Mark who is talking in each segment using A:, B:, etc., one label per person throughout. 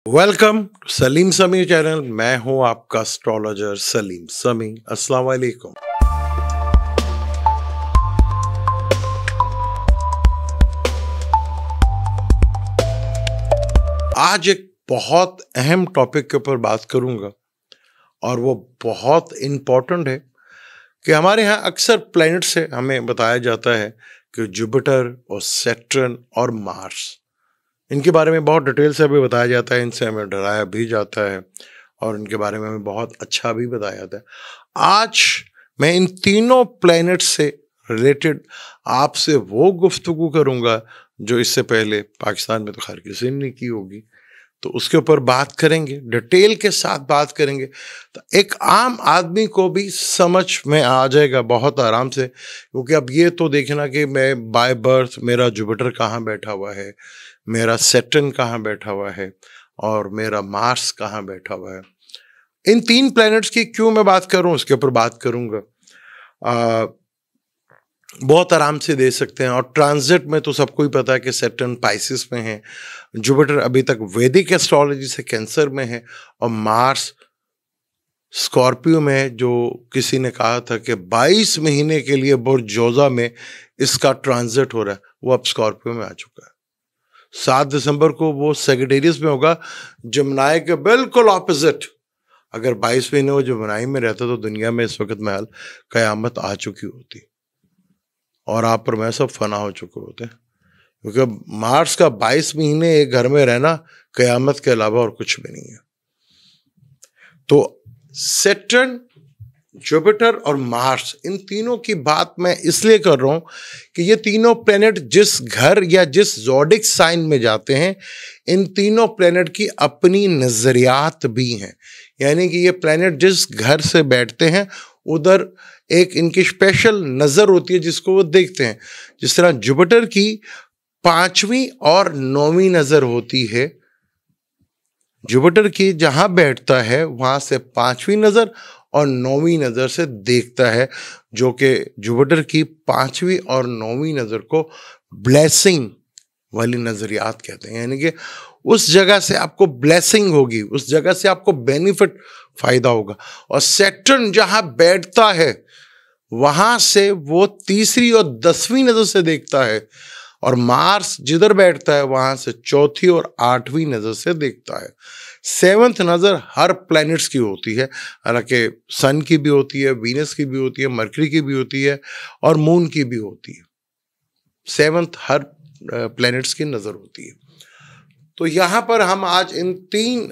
A: Welcome Salim समी channel. मैं हूं आपका एस्ट्रोलॉजर सलीम समी। अस्सलाम वालेकुम। आज एक बहुत अहम टॉपिक के ऊपर बात करूंगा और वो बहुत इम्पोर्टेंट है कि हमारे यहाँ अक्सर प्लैनेट से हमें बताया जाता है कि जुपिटर और सैटर्न और मार्स, इनके बारे में बहुत डिटेल से अभी बताया जाता है, इनसे हमें डराया भी जाता है और इनके बारे में हमें बहुत अच्छा भी बताया जाता है। आज मैं इन तीनों प्लैनेट से रिलेटेड आपसे वो गुफ्तगू करूंगा जो इससे पहले पाकिस्तान में तो खैर किसी ने नहीं की होगी, तो उसके ऊपर बात करेंगे, डिटेल के साथ बात करेंगे, तो एक आम आदमी को भी समझ में आ जाएगा बहुत आराम से। क्योंकि अब ये तो देखना कि मैं बाय बर्थ मेरा जुपिटर कहाँ बैठा हुआ है, मेरा सैटर्न कहाँ बैठा हुआ है और मेरा मार्स कहाँ बैठा हुआ है। इन तीन प्लैनेट्स की क्यों मैं बात कर रहा हूँ उसके ऊपर बात करूँगा। बहुत आराम से दे सकते हैं। और ट्रांजिट में तो सबको ही पता है कि सैटर्न पाइसिस में है, जुपिटर अभी तक वैदिक एस्ट्रोलॉजी से कैंसर में है और मार्स स्कॉर्पियो में है, जो किसी ने कहा था कि 22 महीने के लिए बुर्जोजा में इसका ट्रांजिट हो रहा है, वो अब स्कॉर्पियो में आ चुका है। 7 दिसंबर को वो सेजिटेरियस में होगा, जमनाई के बिल्कुल ऑपोजिट। अगर 22 महीने वो जमनाई में रहता तो दुनिया में इस वक्त महल कयामत आ चुकी होती और आप पर मैं सब फना हो चुके होते, क्योंकि मार्स का 22 महीने एक घर में रहना कयामत के अलावा और कुछ भी नहीं है। तो सैटर्न, जुपिटर और मार्स, इन तीनों की बात मैं इसलिए कर रहा हूं कि ये तीनों प्लेनेट जिस घर या जिस ज़ोडिक साइन में जाते हैं, इन तीनों प्लेनेट की अपनी नजरियात भी हैं। यानी कि ये प्लेनेट जिस घर से बैठते हैं उधर एक इनकी स्पेशल नज़र होती है जिसको वो देखते हैं। जिस तरह जुपिटर की 5वीं और 9वीं नज़र होती है, जुपिटर की जहां बैठता है वहां से 5वीं नज़र और 9वीं नज़र से देखता है, जो कि जुपिटर की 5वीं और 9वीं नज़र को ब्लेसिंग वाली नज़रियात कहते हैं। यानी कि उस जगह से आपको ब्लेसिंग होगी, उस जगह से आपको बेनिफिट फायदा होगा। और सैटर्न जहां बैठता है वहां से वो 3री और 10वीं नज़र से देखता है, और मार्स जिधर बैठता है वहां से 4थी और 8वीं नज़र से देखता है। 7th नज़र हर प्लैनेट्स की होती है, हालांकि सन की भी होती है, वीनस की भी होती है, मरकरी की भी होती है और मून की भी होती है। 7th हर प्लैनेट्स की नज़र होती है। तो यहाँ पर हम आज इन तीन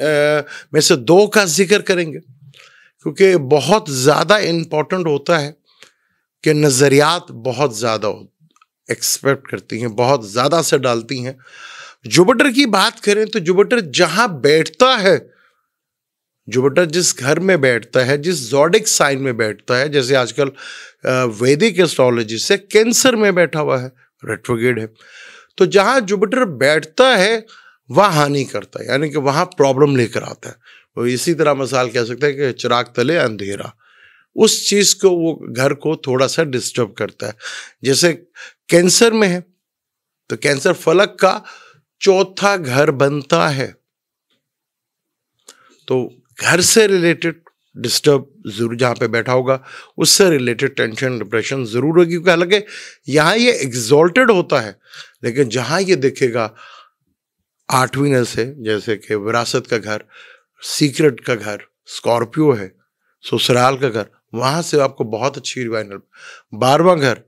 A: में से 2 का जिक्र करेंगे, क्योंकि बहुत ज़्यादा इम्पोर्टेंट होता है कि नज़रियात बहुत ज़्यादा एक्सपेक्ट करती हैं, बहुत ज़्यादा से डालती हैं। जुपिटर की बात करें तो जुपिटर जहां बैठता है, जुपिटर जिस घर में बैठता है, जिस ज़ोडिक साइन में बैठता है, जैसे आजकल वैदिक एस्ट्रोलॉजी से कैंसर में बैठा हुआ है, रेट्रोग्रेड है, तो जहां जुपिटर बैठता है वह हानि करता है, यानी कि वहां प्रॉब्लम लेकर आता है। वो इसी तरह मिसाल कह सकते हैं कि चिराग तले अंधेरा, उस चीज को, वो घर को थोड़ा सा डिस्टर्ब करता है। जैसे कैंसर में है तो कैंसर फलक का 4था घर बनता है, तो घर से रिलेटेड डिस्टर्ब जरूर जहां पे बैठा होगा उससे रिलेटेड टेंशन डिप्रेशन जरूर होगी। क्योंकि हालांकि यहां ये एग्जॉल्टेड होता है, लेकिन जहां ये देखेगा 8वीं नज़र से, जैसे कि विरासत का घर, सीक्रेट का घर, स्कॉर्पियो है, ससुराल का घर, वहां से आपको बहुत अच्छी रिवाइवल। 12वां घर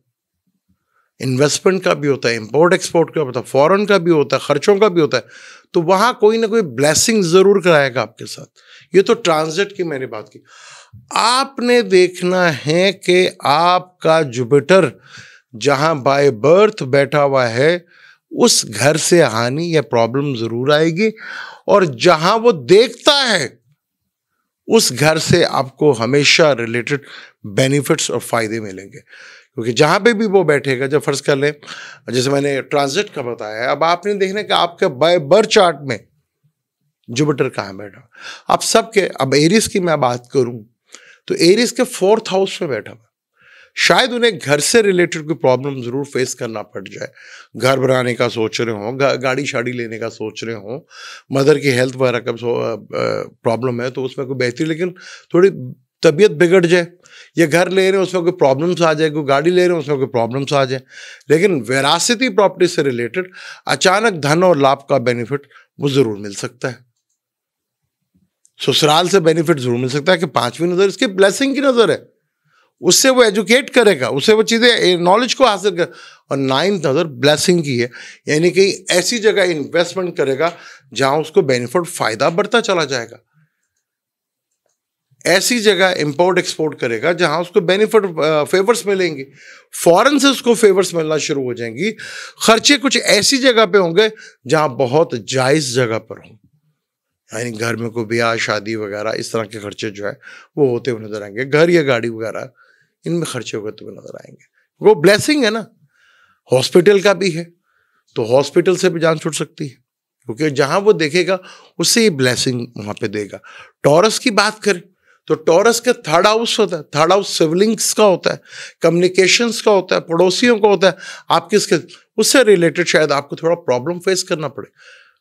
A: इन्वेस्टमेंट का भी होता है, इंपोर्ट एक्सपोर्ट का होता है, फॉरेन का भी होता है, खर्चों का भी होता है, तो वहां कोई ना कोई ब्लेसिंग जरूर कराएगा आपके साथ। ये तो ट्रांजिट की मैंने बात की। आपने देखना है कि आपका जुपिटर जहां बाय बर्थ बैठा हुआ है उस घर से हानि या प्रॉब्लम जरूर आएगी, और जहां वो देखता है उस घर से आपको हमेशा रिलेटेड बेनिफिट्स और फायदे मिलेंगे। क्योंकि जहां पे भी वो बैठेगा, जब फर्ज कर लें जैसे मैंने ट्रांजिट का बताया है, अब आपने देखना कि आपके बाय बर्थ चार्ट में जुपिटर कहाँ बैठा। अब सबके, अब एरिस की मैं बात करूं तो एरिस के 4th हाउस में बैठा हुआ, शायद उन्हें घर से रिलेटेड कोई प्रॉब्लम जरूर फेस करना पड़ जाए। घर बनाने का सोच रहे हो, गाड़ी शाड़ी लेने का सोच रहे हो, मदर की हेल्थ वगैरह का प्रॉब्लम है तो उसमें कोई बेहतरी, लेकिन थोड़ी तबीयत बिगड़ जाए, या घर ले रहे हैं उसमें कोई प्रॉब्लम्स आ जाए, कोई गाड़ी ले रहे हैं उसमें कोई प्रॉब्लम्स आ जाए। लेकिन वेरासिटी प्रॉपर्टी से रिलेटेड अचानक धन और लाभ का बेनिफिट वो जरूर मिल सकता है। ससुराल से बेनिफिट जरूर मिल सकता है कि 5वीं नजर इसके ब्लेसिंग की नजर है, उससे वो एजुकेट करेगा, उससे वो चीजें नॉलेज को हासिल कर। और 9th नजर ब्लेसिंग की है, यानी कि ऐसी जगह इन्वेस्टमेंट करेगा जहां उसको बेनिफिट फायदा बढ़ता चला जाएगा। ऐसी जगह इंपोर्ट एक्सपोर्ट करेगा जहां उसको बेनिफिट फेवर्स मिलेंगे, फॉरेन से उसको फेवर्स मिलना शुरू हो जाएंगी। खर्चे कुछ ऐसी जगह पे होंगे जहां बहुत जायज जगह पर हों, यानी घर में कोई ब्याह शादी वगैरह इस तरह के खर्चे जो है वो होते हुए नजर आएंगे। घर या गाड़ी वगैरह इनमें खर्चे होते हुए नजर आएंगे। वो ब्लेसिंग है ना। हॉस्पिटल का भी है तो हॉस्पिटल से भी जान छूट सकती है, क्योंकि जहां वो देखेगा उससे ये ब्लेसिंग वहां पे देगा। टॉरस की बात करें तो टॉरस का 3rd हाउस होता है। 3rd हाउस सिबलिंग्स का होता है, कम्युनिकेशंस का होता है, पड़ोसियों का होता है। आप किसके उससे रिलेटेड शायद आपको थोड़ा प्रॉब्लम फेस करना पड़े,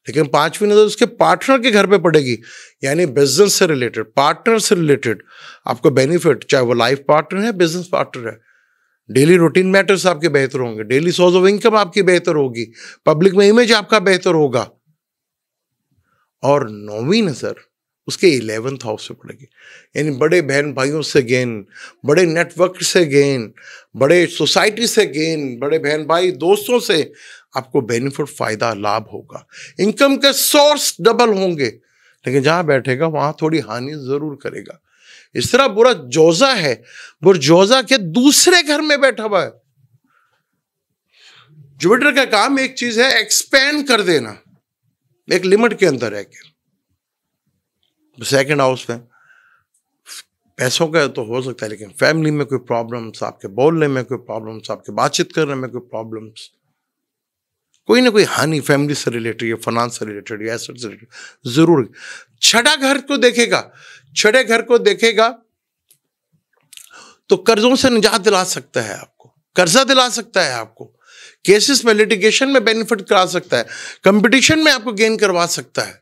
A: लेकिन 5वीं नजर उसके पार्टनर के घर पे पड़ेगी, यानी बिजनेस से रिलेटेड, पार्टनर से रिलेटेड आपको बेनिफिट, चाहे वो लाइफ पार्टनर है, बिजनेस पार्टनर है। डेली रूटीन मैटर्स आपके बेहतर होंगे, डेली सोर्स ऑफ इनकम आपकी बेहतर होगी, पब्लिक में इमेज आपका बेहतर होगा। और 9वीं नजर उसके 11th हाउस से पड़ेगी, यानी बड़े बहन भाइयों से गेन, बड़े नेटवर्क से गेन, बड़े सोसाइटी से गेन, बड़े बहन भाई दोस्तों से आपको बेनिफिट फायदा लाभ होगा। इनकम के सोर्स डबल होंगे, लेकिन जहां बैठेगा वहां थोड़ी हानि जरूर करेगा। इस तरह बुरा जोजा है, बुरजोजा के दूसरे घर में बैठा हुआ है। जुपिटर का काम एक चीज है एक्सपेंड कर देना, एक लिमिट के अंदर है। 2nd हाउस में पैसों का तो हो सकता है, लेकिन फैमिली में कोई प्रॉब्लम्स, आपके बोलने में कोई प्रॉब्लम्स, आपके बातचीत करने में कोई प्रॉब्लम्स, कोई ना कोई हानि फैमिली से रिलेटेड या फाइनेंस से रिलेटेड या एसेट से रिलेटेड जरूर। 6ठा घर को देखेगा, 6ठे घर को देखेगा तो कर्जों से निजात दिला सकता है आपको, कर्जा दिला सकता है आपको, केसेस में लिटिगेशन में बेनिफिट करा सकता है, कंपटीशन में आपको गेन करवा सकता है।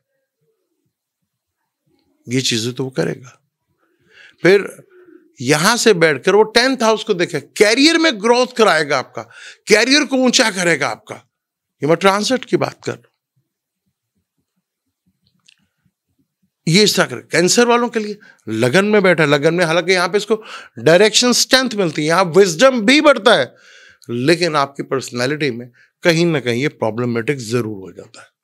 A: ये चीजें तो वो करेगा। फिर यहां से बैठकर वो 10th हाउस को देखेगा, कैरियर में ग्रोथ कराएगा, आपका कैरियर को ऊंचा करेगा आपका। ये मैं ट्रांसिट की बात कर रहा हूं। ये इस तरह कैंसर वालों के लिए लगन में बैठा, लगन में, हालांकि यहां पे इसको डायरेक्शन स्ट्रेंथ मिलती है, यहां विजडम भी बढ़ता है, लेकिन आपकी पर्सनैलिटी में कहीं ना कहीं ये प्रॉब्लमेटिक जरूर हो जाता है।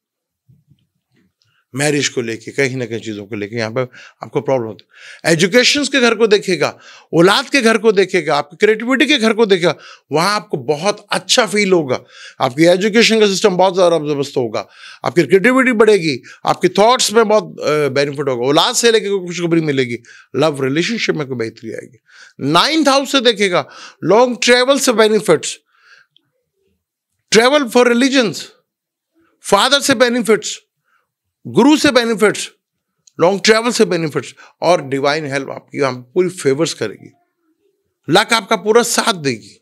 A: मैरिज को लेके, कहीं ना कहीं चीजों को लेके यहाँ पे आपको प्रॉब्लम होती है। एजुकेशन के घर को देखेगा, औलाद के घर को देखेगा, आपकी क्रिएटिविटी के घर को देखेगा, वहां आपको बहुत अच्छा फील होगा, आपकी एजुकेशन का सिस्टम बहुत ज्यादा जबरदस्त होगा, आपकी क्रिएटिविटी बढ़ेगी, आपके थॉट्स में बहुत बेनिफिट होगा, औलाद से लेके कोई खुशखबरी मिलेगी, लव रिलेशनशिप में कोई बेहतरी आएगी। 9th हाउस से देखेगा, लॉन्ग ट्रेवल से benefits, travel for religions, father से बेनिफिट्स, गुरु से बेनिफिट्स, लॉन्ग ट्रैवल से बेनिफिट्स, और डिवाइन हेल्प आपकी पूरी फेवर्स करेगी, लक आपका पूरा साथ देगी।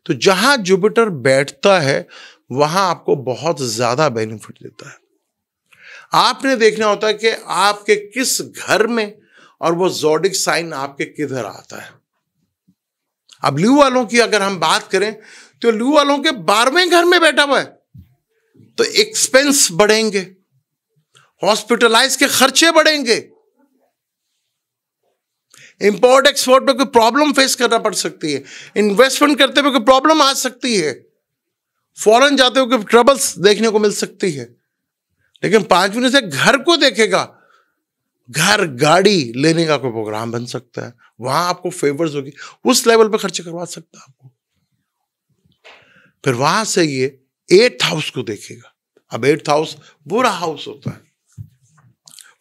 A: तो जहां जुपिटर बैठता है वहां आपको बहुत ज्यादा बेनिफिट देता है। आपने देखना होता है कि आपके किस घर में और वो ज़ोडिक साइन आपके किधर आता है। अब ल्यू वालों की अगर हम बात करें तो ल्यू वालों के 12वें घर में बैठा हुआ है, तो एक्सपेंस बढ़ेंगे, हॉस्पिटलाइज के खर्चे बढ़ेंगे, इंपोर्ट एक्सपोर्ट में कोई प्रॉब्लम फेस करना पड़ सकती है, इन्वेस्टमेंट करते हुए कोई प्रॉब्लम आ सकती है, फॉरेन जाते हुए कोई ट्रबल्स देखने को मिल सकती है। लेकिन 5वीं से घर को देखेगा, घर गाड़ी लेने का कोई प्रोग्राम बन सकता है, वहां आपको फेवर्स होगी, उस लेवल पे खर्चे करवा सकता है आपको। फिर वहां से ये 8th हाउस को देखेगा। अब 8th हाउस बुरा हाउस होता है,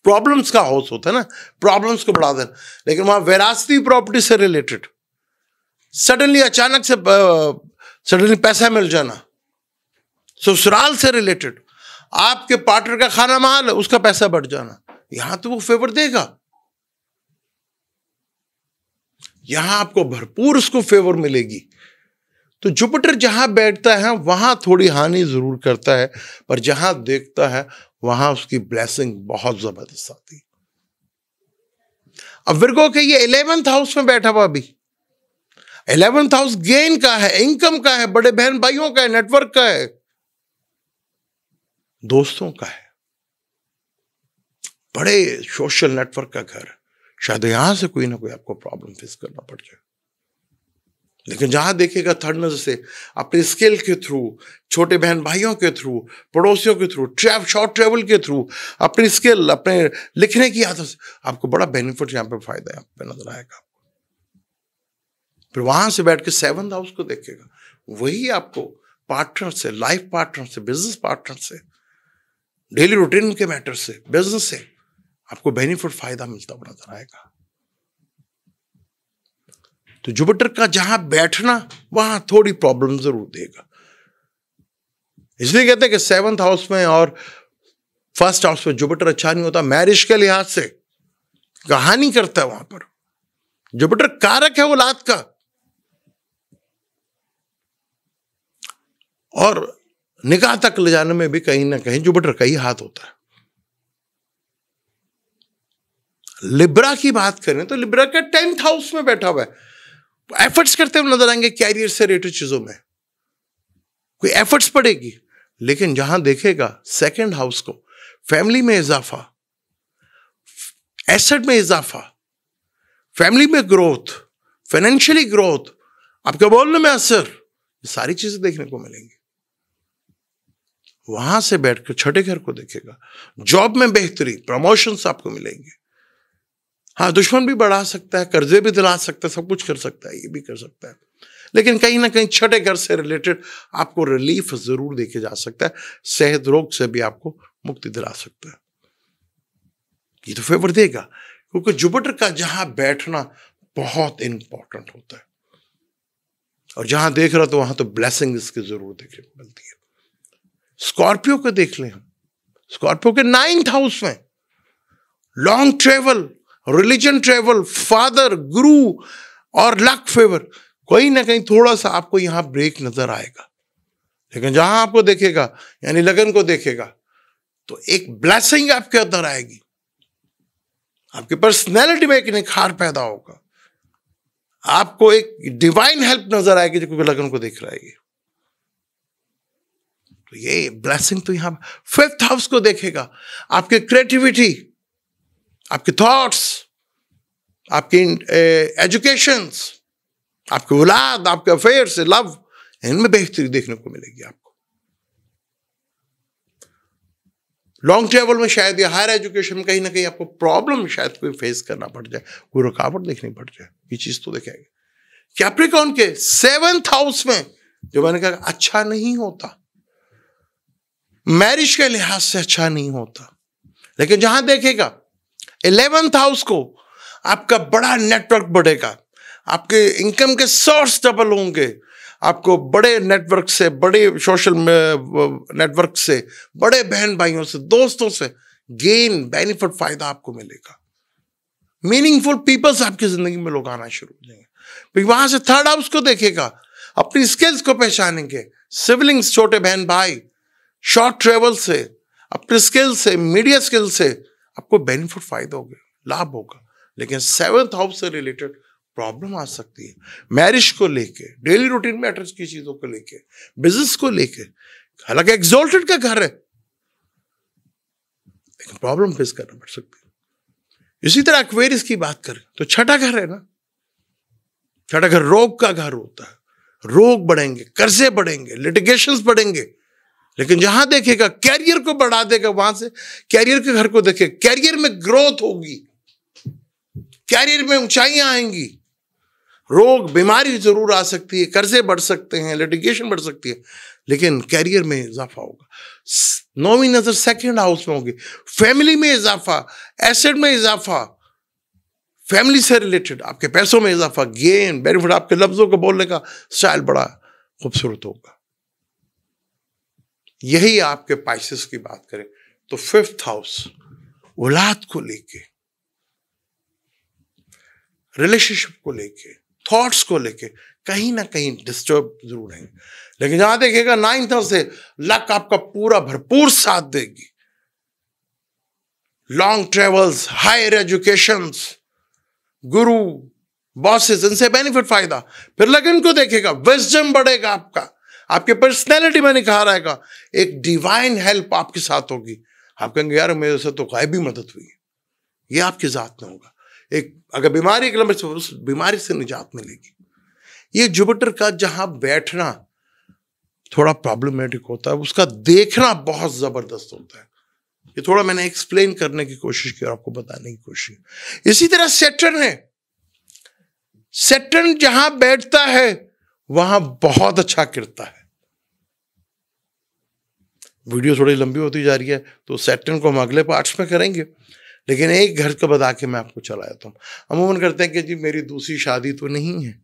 A: प्रॉब्लम्स का हाउस होता है ना, प्रॉब्लम्स को बढ़ा देना, लेकिन वहां विरासती प्रॉपर्टी से रिलेटेड सडनली अचानक से सडनली पैसा मिल जाना, ससुराल से रिलेटेड आपके पार्टनर का खाना माल है उसका पैसा बढ़ जाना, यहां तो वो फेवर देगा। यहां आपको भरपूर उसको फेवर मिलेगी। तो जुपिटर जहां बैठता है वहां थोड़ी हानि जरूर करता है, पर जहां देखता है वहां उसकी ब्लेसिंग बहुत जबरदस्त आती है। अब विर्गो के ये 11th हाउस में बैठा हुआ अभी, 11th हाउस गेन का है, इनकम का है, बड़े बहन भाइयों का है, नेटवर्क का है, दोस्तों का है, बड़े सोशल नेटवर्क का घर है। शायद यहां से कोई ना कोई आपको प्रॉब्लम फेस करना पड़ जाए, लेकिन जहां देखिएगा थर्ड नजर से अपने स्किल के थ्रू, छोटे बहन भाइयों के थ्रू, पड़ोसियों के थ्रू, शॉर्ट ट्रेवल के थ्रू, अपनी स्किल, अपने लिखने की आदत से आपको बड़ा बेनिफिट, यहां पे फायदा है पे नजर आएगा। फिर वहां से बैठ के 7th हाउस को देखेगा, वही आपको पार्टनर से, लाइफ पार्टनर से, बिजनेस पार्टनर से, डेली रूटीन के मैटर से, बिजनेस से आपको बेनिफिट, फायदा मिलता हुआ नजर आएगा। तो जुपिटर का जहां बैठना वहां थोड़ी प्रॉब्लम जरूर देगा। इसलिए कहते हैं कि 7th हाउस में और 1st हाउस में जुपिटर अच्छा नहीं होता, मैरिज के लिहाज से कहानी करता है। वहां पर जुपिटर कारक है औलाद का, और निकाह तक ले जाने में भी कहीं ना कहीं जुपिटर का ही हाथ होता है। लिब्रा की बात करें तो लिब्रा का 10th हाउस में बैठा हुआ है, एफर्ट्स करते हुए नजर आएंगे कैरियर से रिलेटेड चीजों में, कोई एफर्ट्स पड़ेगी। लेकिन जहां देखेगा 2nd हाउस को, फैमिली में इजाफा, एसेट में इजाफा, फैमिली में ग्रोथ, फाइनेंशियली ग्रोथ, आपके बोलने में असर, ये सारी चीजें देखने को मिलेंगी। वहां से बैठकर 6ठे घर को देखेगा, जॉब में बेहतरी, प्रमोशंस आपको मिलेंगे। हाँ, दुश्मन भी बढ़ा सकता है, कर्जे भी दिला सकता है, सब कुछ कर सकता है, ये भी कर सकता है, लेकिन कहीं ना कहीं 6ठे घर से रिलेटेड आपको रिलीफ जरूर देके जा सकता है। सेहत रोग से भी आपको मुक्ति दिला सकता है, ये तो फेवर देगा, क्योंकि जुपिटर का जहां बैठना बहुत इंपॉर्टेंट होता है। और जहां देख रहा तो वहां तो ब्लेसिंग इसकी जरूर देखने को मिलती है। स्कॉर्पियो को देख लें हम, स्कॉर्पियो के 9th हाउस में long travel, religion travel, father, गुरु और लक फेवर, कोई ना कहीं थोड़ा सा आपको यहां ब्रेक नजर आएगा। लेकिन जहां आपको देखेगा, यानी लगन को देखेगा, तो एक ब्लेसिंग आपके अंदर आएगी, आपकी पर्सनैलिटी में एक निखार पैदा होगा, आपको एक डिवाइन हेल्प नजर आएगी जो लगन को देख रहा है। तो ये ब्लेसिंग तो यहां 5th हाउस को देखेगा, आपके क्रिएटिविटी, आपके थॉट्स, आपकी एजुकेशंस, आपके औलाद, आपके अफेयर्स, लव, इनमें बेहतरी देखने को मिलेगी आपको। लॉन्ग ट्रेवल में शायद या हायर एजुकेशन में कहीं ना कहीं आपको प्रॉब्लम शायद कोई फेस करना पड़ जाए, कोई रुकावट देखनी पड़ जाए, ये चीज तो देखेंगे। कैप्रिकॉर्न के 7th हाउस में, जो मैंने कहा अच्छा नहीं होता, मैरिज के लिहाज से अच्छा नहीं होता, लेकिन जहां देखेगा 11th हाउस को, आपका बड़ा नेटवर्क बढ़ेगा, आपके इनकम के सोर्स डबल होंगे, आपको बड़े नेटवर्क से, बड़े सोशल नेटवर्क से, बड़े बहन भाइयों से, दोस्तों से गेन, बेनिफिट, फायदा आपको मिलेगा। मीनिंगफुल पीपल्स आपकी जिंदगी में लोग आना शुरू हो जाएंगे। फिर वहां से 3rd हाउस को देखेगा, अपनी स्किल्स को पहचानेंगे, सिबलिंग्स, छोटे बहन भाई, शॉर्ट ट्रेवल से, अपने स्किल से, मीडिया स्किल से आपको बेनिफिट, फायदा होगा, लाभ होगा। लेकिन 7th हाउस से रिलेटेड प्रॉब्लम आ सकती है, मैरिज को लेके, डेली रूटीन मैटर्स की चीजों को लेके, बिजनेस को लेके। हालांकि एक्सॉल्टेड का घर है, लेकिन प्रॉब्लम फेस करना पड़ सकती है। इसी तरह एक्वेरियस की बात करें तो 6ठा घर है ना, 6ठा घर रोग का घर होता है, रोग बढ़ेंगे, कर्जे बढ़ेंगे, लिटिगेशंस बढ़ेंगे। लेकिन जहां देखेगा कैरियर को बढ़ा देगा, वहां से कैरियर के घर को देखे, कैरियर में ग्रोथ होगी, कैरियर में ऊंचाइयां आएंगी। रोग, बीमारी जरूर आ सकती है, कर्जे बढ़ सकते हैं, लिटिगेशन बढ़ सकती है, लेकिन कैरियर में इजाफा होगा। 9वीं नजर 2nd हाउस में होगी, फैमिली में इजाफा, एसेट में इजाफा, फैमिली से रिलेटेड आपके पैसों में इजाफा, गेन, बेनिफिट, आपके लफ्जों को बोलने का स्टाइल बड़ा खूबसूरत होगा। यही आपके पाइसेस की बात करें तो 5th हाउस औलाद को लेके, रिलेशनशिप को लेके, थॉट्स को लेके कहीं ना कहीं डिस्टर्ब जरूर रहेंगे। लेकिन जहां देखिएगा 9th हाउस से लक आपका पूरा भरपूर साथ देगी। लॉन्ग ट्रेवल्स, हायर एजुकेशंस, गुरु, बॉसेस, इनसे बेनिफिट फायदा। फिर लगन को देखेगा, विजडम बढ़ेगा आपका, आपके पर्सनैलिटी में निखार आएगा, एक डिवाइन हेल्प आपके साथ होगी। आप कहेंगे यार मेरे से तो गायबी मदद हुई है, ये आपकी जात में होगा। एक अगर बीमारी के लंबे से उस बीमारी से निजात मिलेगी। ये जुपिटर का जहां बैठना थोड़ा प्रॉब्लमेटिक होता है, उसका देखना बहुत जबरदस्त होता है। ये थोड़ा मैंने एक्सप्लेन करने की कोशिश की और आपको बताने की कोशिश की। इसी तरह सैटर्न है, सैटर्न जहां बैठता है वहां बहुत अच्छा गिरता है। वीडियो थोड़ी लंबी होती जा रही है तो सैटर्न को हम अगले पार्ट्स में करेंगे, लेकिन एक घर का बता के मैं आपको चलाया था। अमूमन करते हैं कि जी मेरी दूसरी शादी तो नहीं है,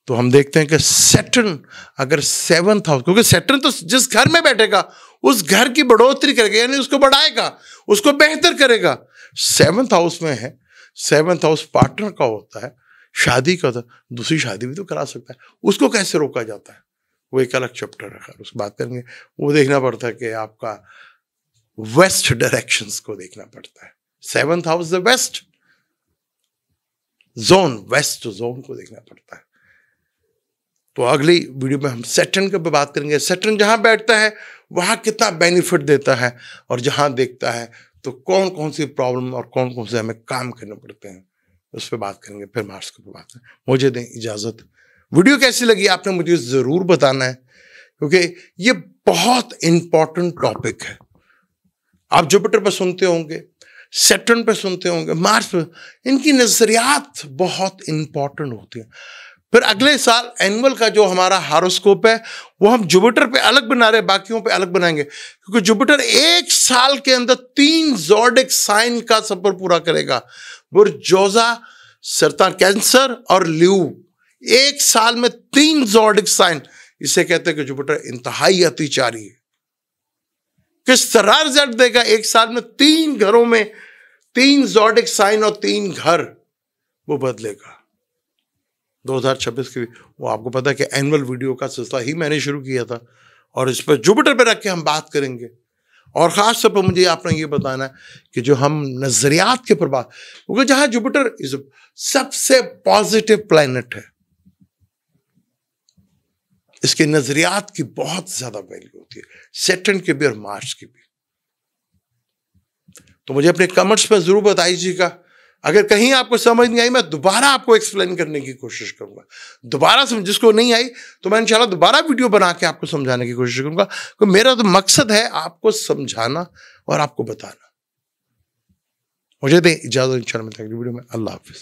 A: तो हम देखते हैं कि सैटर्न अगर 7th हाउस, क्योंकि सैटर्न तो जिस घर में बैठेगा उस घर की बढ़ोतरी करेगा, यानी उसको बढ़ाएगा, उसको बेहतर करेगा। 7th हाउस में है, 7th हाउस पार्टनर का होता है, शादी का होता है, दूसरी शादी भी तो करा सकता है। उसको कैसे रोका जाता है वो एक अलग चैप्टर है, उस बात करेंगे। वो देखना पड़ता है कि आपका वेस्ट डायरेक्शंस को देखना पड़ता है। 7th house the west zone, west zone को देखना पड़ता है। तो अगली वीडियो में हम सैटर्न के बात करेंगे। सैटर्न जहां बैठता है वहां कितना बेनिफिट देता है और जहां देखता है तो कौन कौन सी प्रॉब्लम और कौन कौन से हमें काम करने पड़ते हैं, उस पर बात करेंगे। फिर मार्स के ऊपर बात करेंगे। मुझे दें इजाजत। वीडियो कैसी लगी आपने मुझे जरूर बताना है, क्योंकि ये बहुत इंपॉर्टेंट टॉपिक है। आप जुपिटर पर सुनते होंगे, सैटर्न पे सुनते होंगे, मार्स पे, इनकी नजरियात बहुत इंपॉर्टेंट होती हैं। फिर अगले साल एनुअल का जो हमारा हारोस्कोप है वो हम जुपिटर पे अलग बना रहे हैं, बाकियों पे अलग बनाएंगे, क्योंकि जुपिटर एक साल के अंदर 3 ज़ोडिक साइन का सफर पूरा करेगा। बुर्जोजा, सरतान, कैंसर और ल्यू, एक साल में 3 ज़ोडिक साइन। इसे कहते हैं कि जुपिटर इंतहाई अतिचारी है। किस तरह रिजल्ट देगा एक साल में 3 घरों में 3 ज़ोडिक साइन और 3 घर वो बदलेगा। 2026 की वो आपको पता है कि एनुअल वीडियो का सिलसिला ही मैंने शुरू किया था और इस पर जुपिटर पे रख के हम बात करेंगे। और खास तौर पर मुझे आपने ये बताना है कि जो हम नजरियात के पर बात, क्योंकि जहां जुपिटर सबसे पॉजिटिव प्लैनेट है, इसके नजरियात की बहुत ज्यादा वैल्यू होती है, सैटर्न की भी और मार्स की भी। तो मुझे अपने कमेंट्स में जरूर बताइएगा। अगर कहीं आपको समझ नहीं आई मैं दोबारा आपको एक्सप्लेन करने की कोशिश करूंगा। दोबारा समझ, जिसको नहीं आई तो मैं इंशाल्लाह दोबारा वीडियो बना के आपको समझाने की कोशिश करूंगा, क्योंकि मेरा तो मकसद है आपको समझाना और आपको बताना। मुझे दें इजाजत, इंशाल्लाह मिलते हैं अगली वीडियो में। अल्लाह हाफिज।